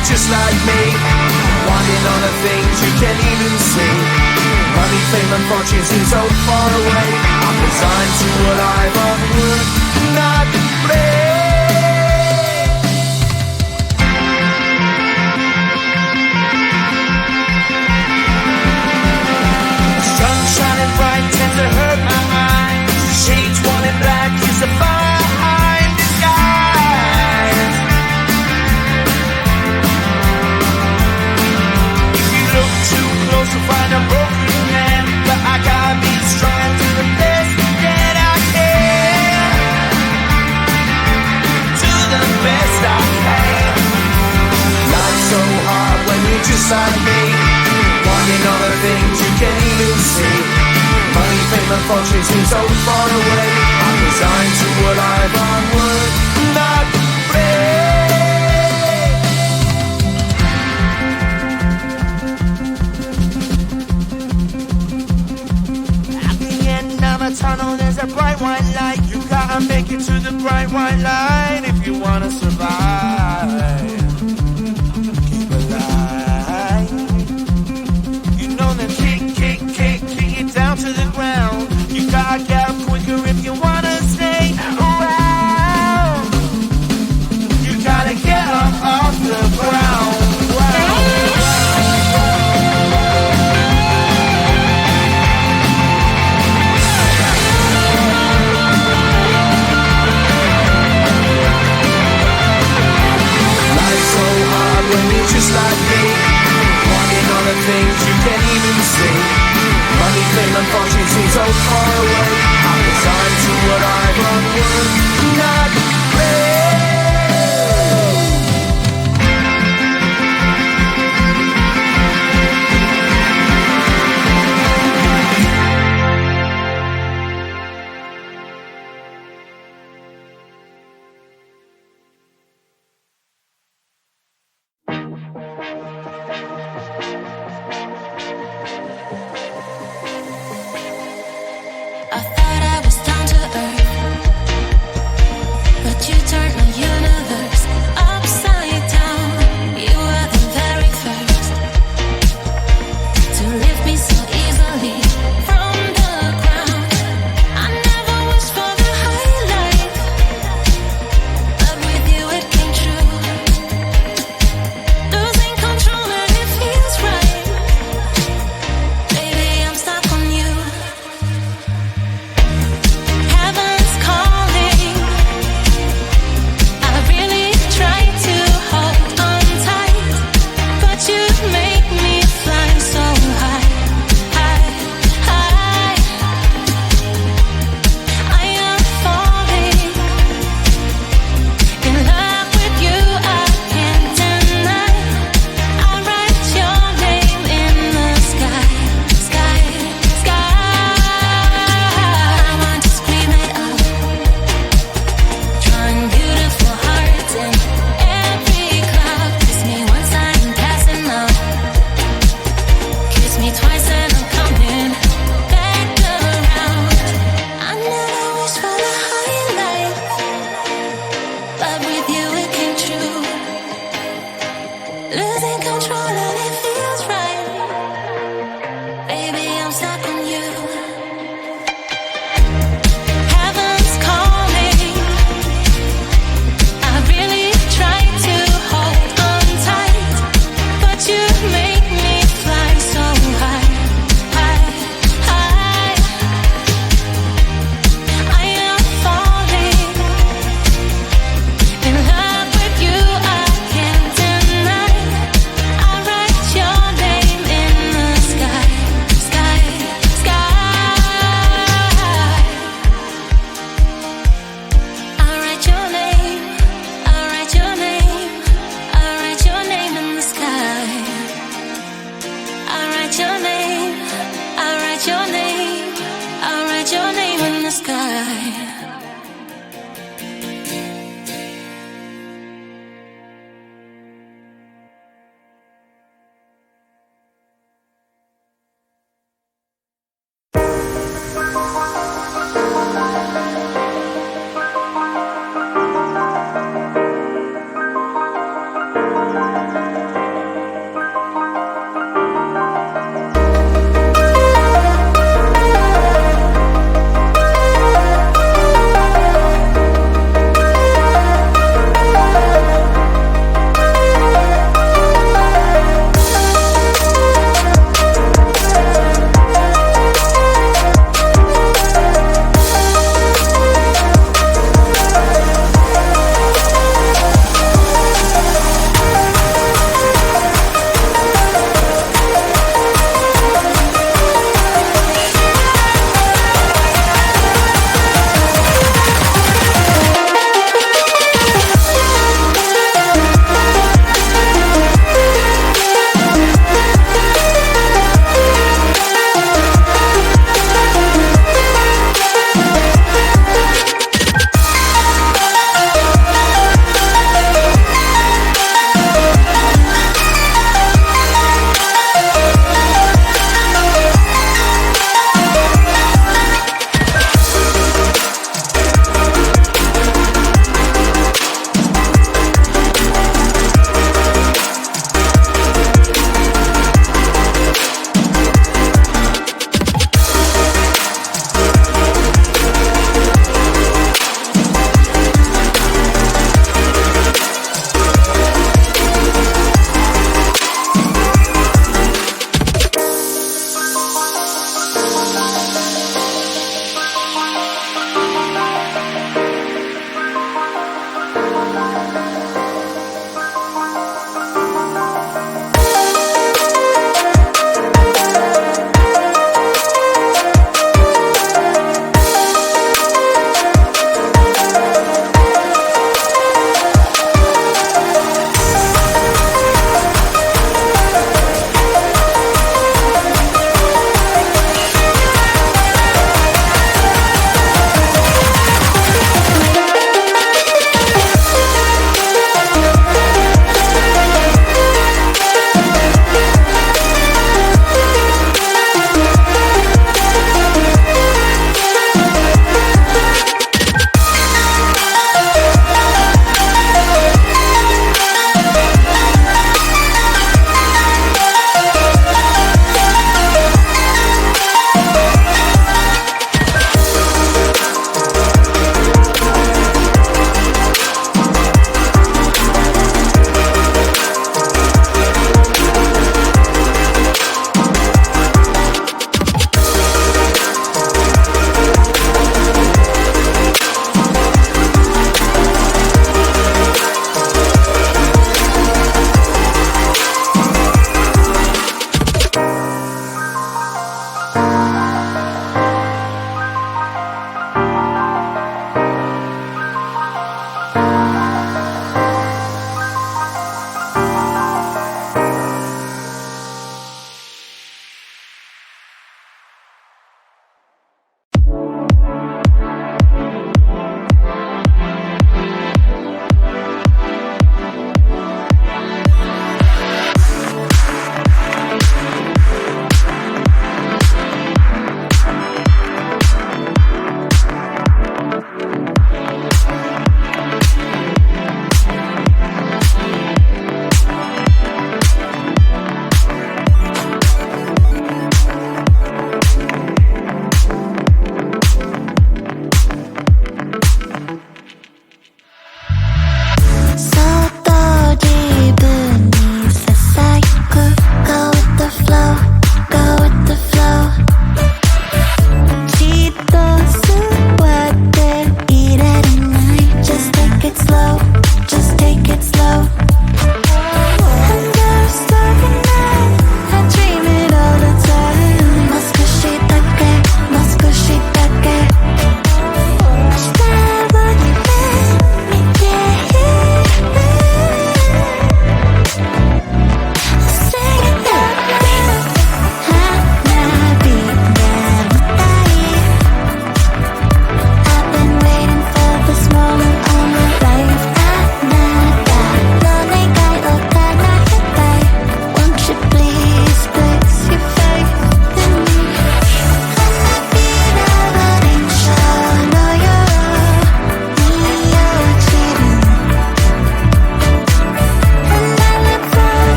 you're just like me, wanting all the things you can't even see. Money, fame and fortune seem so far away. I'm resigned to what I've onward, not play. Sun shining bright tends to hurt my mind. Shades worn in black is the fine disguise. If you look too close, you'll find a broken man. But I gotta be strong and do the best that I can. Do the best I can. Life's so hard when you're just like me, wanting all the things you can't even see. Money, fame and fortune seem so far away. I'm resigned to what I've onward, not afraid. At the end of a tunnel there's a bright white light. You gotta make it to the bright white light if you wanna survive. Keep alive. You know the kick down to the ground. You gotta get up quicker if you wanna stay around. You gotta get up off the ground.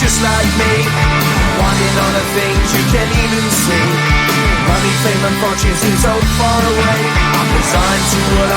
just like me, wanting all the things you can't even see. Money, fame and fortune seem so far away. I'm resigned to what